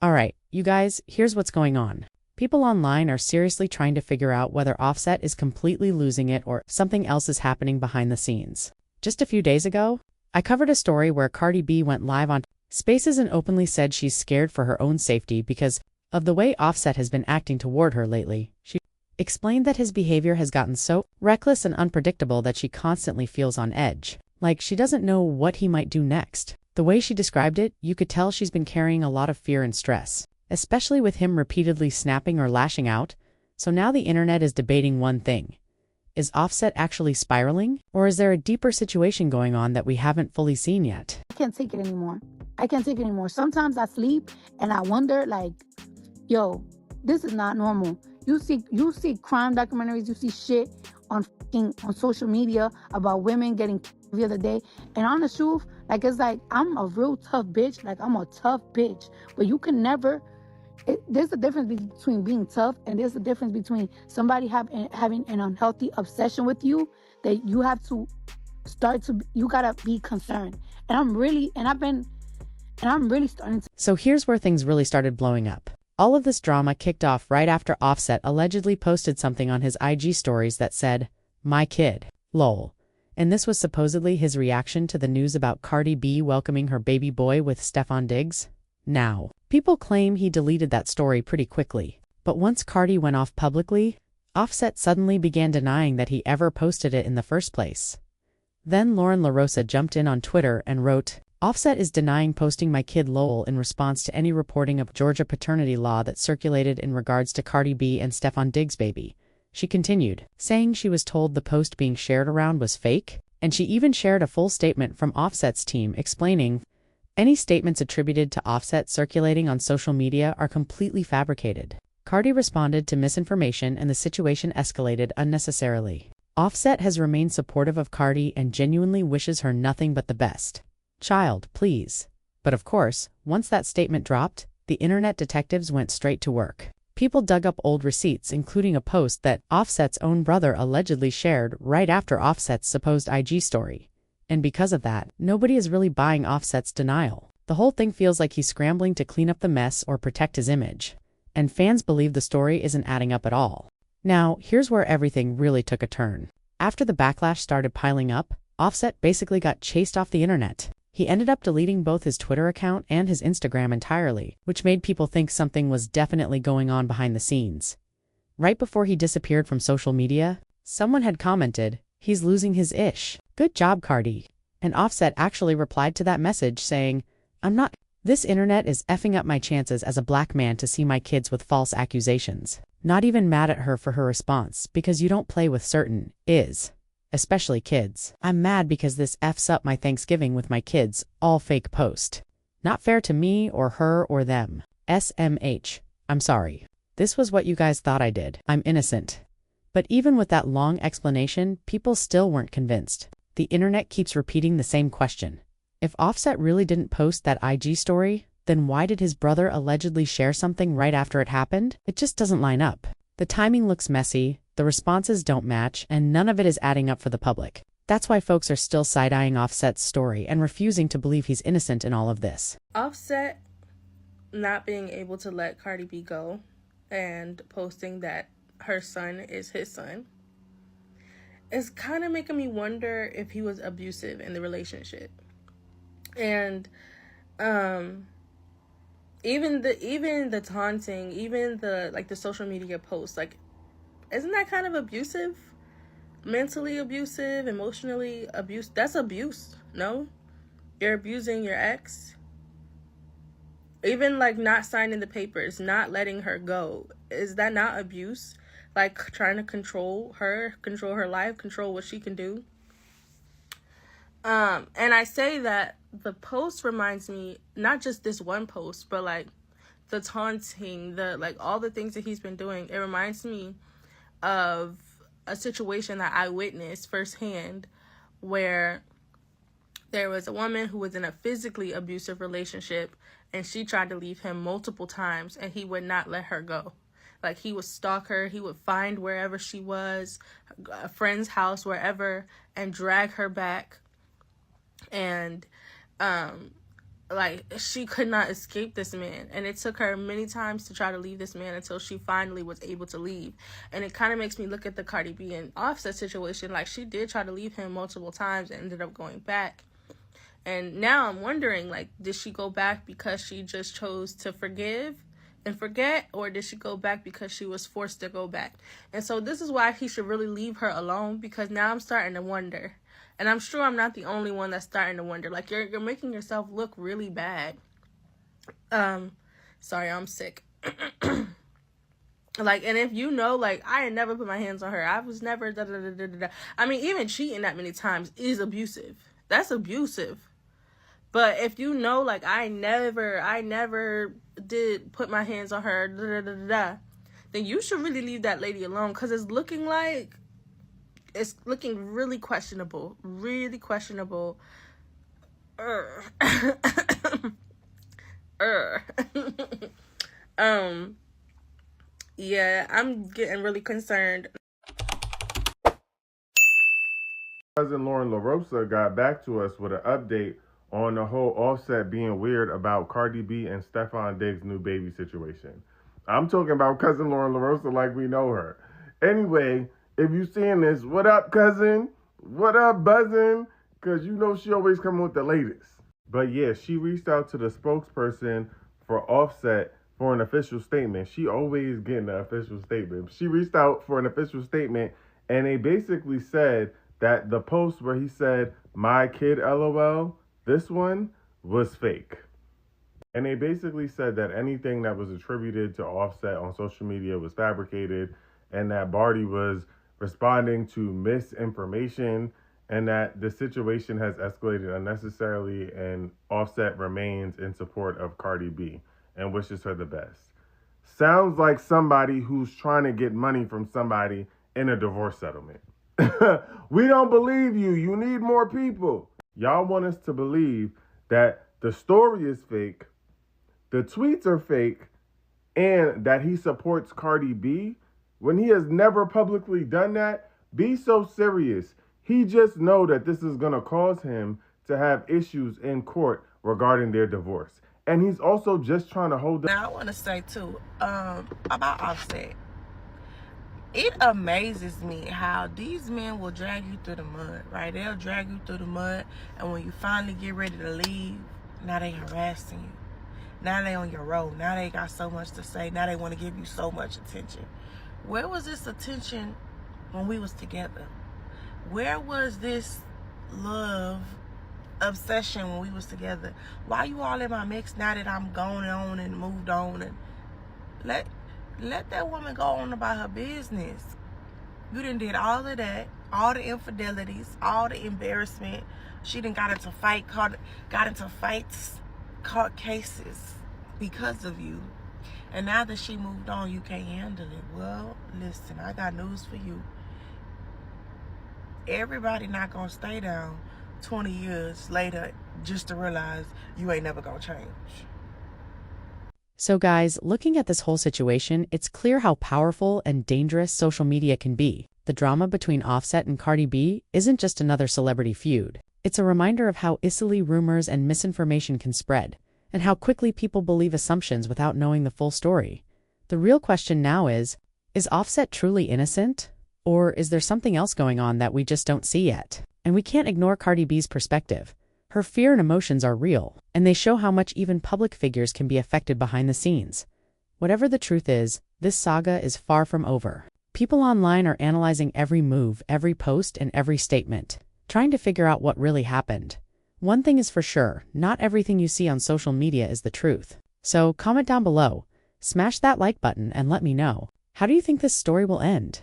Alright, you guys, here's what's going on. People online are seriously trying to figure out whether Offset is completely losing it or something else is happening behind the scenes. Just a few days ago, I covered a story where Cardi B went live on Spaces and openly said she's scared for her own safety because of the way Offset has been acting toward her lately. She explained that his behavior has gotten so reckless and unpredictable that she constantly feels on edge. Like she doesn't know what he might do next. The way she described it, you could tell she's been carrying a lot of fear and stress, especially with him repeatedly snapping or lashing out. So now the internet is debating one thing. Is Offset actually spiraling? Or is there a deeper situation going on that we haven't fully seen yet? I can't take it anymore. Sometimes I sleep and I wonder, like, yo, this is not normal. You see crime documentaries, you see shit on social media about women getting the other day. And on the truth, like, it's like, I'm a real tough bitch. Like, I'm a tough bitch. But you can never, there's a difference between being tough and there's a difference between somebody having an unhealthy obsession with you that you have to you gotta be concerned. And I'm really starting to. So here's where things really started blowing up. All of this drama kicked off right after Offset allegedly posted something on his IG stories that said, "My kid, lol." And this was supposedly his reaction to the news about Cardi B welcoming her baby boy with Stefon Diggs. Now, people claim he deleted that story pretty quickly. But once Cardi went off publicly, Offset suddenly began denying that he ever posted it in the first place. Then Lauren LaRosa jumped in on Twitter and wrote, "Offset is denying posting my kid lol in response to any reporting of Georgia paternity law that circulated in regards to Cardi B and Stefon Diggs' baby." She continued, saying she was told the post being shared around was fake, and she even shared a full statement from Offset's team explaining, "Any statements attributed to Offset circulating on social media are completely fabricated." Cardi responded to misinformation and the situation escalated unnecessarily. Offset has remained supportive of Cardi and genuinely wishes her nothing but the best. Child, please. But of course, once that statement dropped, the internet detectives went straight to work. People dug up old receipts, including a post that Offset's own brother allegedly shared right after Offset's supposed IG story. And because of that, nobody is really buying Offset's denial. The whole thing feels like he's scrambling to clean up the mess or protect his image. And fans believe the story isn't adding up at all. Now, here's where everything really took a turn. After the backlash started piling up, Offset basically got chased off the internet. He ended up deleting both his Twitter account and his Instagram entirely, which made people think something was definitely going on behind the scenes. Right before he disappeared from social media, someone had commented, "He's losing his ish. Good job, Cardi." And Offset actually replied to that message saying, "I'm not. This internet is effing up my chances as a black man to see my kids with false accusations." Not even mad at her for her response, because you don't play with certain is. Especially kids. "I'm mad because this F's up my Thanksgiving with my kids, all fake post. Not fair to me or her or them. SMH. I'm sorry. This was what you guys thought I did. I'm innocent." But even with that long explanation, people still weren't convinced. The internet keeps repeating the same question. If Offset really didn't post that IG story, then why did his brother allegedly share something right after it happened? It just doesn't line up. The timing looks messy, the responses don't match, and none of it is adding up for the public. That's why folks are still side-eyeing Offset's story and refusing to believe he's innocent in all of this. Offset not being able to let Cardi B go and posting that her son is his son is kind of making me wonder if he was abusive in the relationship. And even the taunting, even the social media posts, like, isn't that kind of abusive? Mentally abusive, emotionally abusive. That's abuse, no? You're abusing your ex. Even like not signing the papers, not letting her go. Is that not abuse? Like trying to control her life, control what she can do. And I say that the post reminds me, not just this one post, but like the taunting, like all the things that he's been doing. It reminds me of a situation that I witnessed firsthand where there was a woman who was in a physically abusive relationship and she tried to leave him multiple times and he would not let her go. Like, he would stalk her, he would find wherever she was, a friend's house, wherever, and drag her back. And like, she could not escape this man, and it took her many times to try to leave this man until she finally was able to leave. And it kind of makes me look at the Cardi B and Offset situation, like, she did try to leave him multiple times and ended up going back. And now I'm wondering, like, did she go back because she just chose to forgive and forget, or did she go back because she was forced to go back? And so this is why he should really leave her alone, because now I'm starting to wonder. And I'm sure I'm not the only one that's starting to wonder. Like, you're making yourself look really bad. Sorry, I'm sick. Like, and if you know, like, I had never put my hands on her. I was never da-da-da-da-da-da. I mean, even cheating that many times is abusive. That's abusive. But if you know, like, I never did put my hands on her, da-da-da-da-da, then you should really leave that lady alone, because it's looking really questionable. Really questionable. Yeah, I'm getting really concerned. Cousin Lauren LaRosa got back to us with an update on the whole Offset being weird about Cardi B and Stefan Diggs' new baby situation. I'm talking about Cousin Lauren LaRosa like we know her. Anyway, if you seeing this, what up, cousin? What up, buzzin'? Because you know she always coming with the latest. But yeah, she reached out to the spokesperson for Offset for an official statement. She always getting an official statement. She reached out for an official statement, and they basically said that the post where he said, "My kid, LOL," this one was fake. And they basically said that anything that was attributed to Offset on social media was fabricated, and that Barty was responding to misinformation, and that the situation has escalated unnecessarily, and Offset remains in support of Cardi B and wishes her the best. Sounds like somebody who's trying to get money from somebody in a divorce settlement. We don't believe you. You need more people. Y'all want us to believe that the story is fake, the tweets are fake, and that he supports Cardi B when he has never publicly done that. Be so serious. He just know that this is going to cause him to have issues in court regarding their divorce. And he's also just trying to hold them. Now, I want to say, too, about Offset. It amazes me how these men will drag you through the mud, right? They'll drag you through the mud, and when you finally get ready to leave, now they harassing you. Now they on your road. Now they got so much to say. Now they want to give you so much attention. Where was this attention when we was together? Where was this love, obsession when we was together? Why you all in my mix now that I'm gone on and moved on? And let that woman go on about her business. You done did all of that, all the infidelities, all the embarrassment. She done got into fights, caught cases because of you. And now that she moved on, you can't handle it. Well, listen, I got news for you. Everybody not gonna stay down 20 years later just to realize you ain't never gonna change. So guys, looking at this whole situation, it's clear how powerful and dangerous social media can be. The drama between Offset and Cardi B isn't just another celebrity feud. It's a reminder of how easily rumors and misinformation can spread, and how quickly people believe assumptions without knowing the full story. The real question now is Offset truly innocent? Or is there something else going on that we just don't see yet? And we can't ignore Cardi B's perspective. Her fear and emotions are real, and they show how much even public figures can be affected behind the scenes. Whatever the truth is, this saga is far from over. People online are analyzing every move, every post, and every statement, trying to figure out what really happened. One thing is for sure, not everything you see on social media is the truth. So comment down below, smash that like button, and let me know. How do you think this story will end?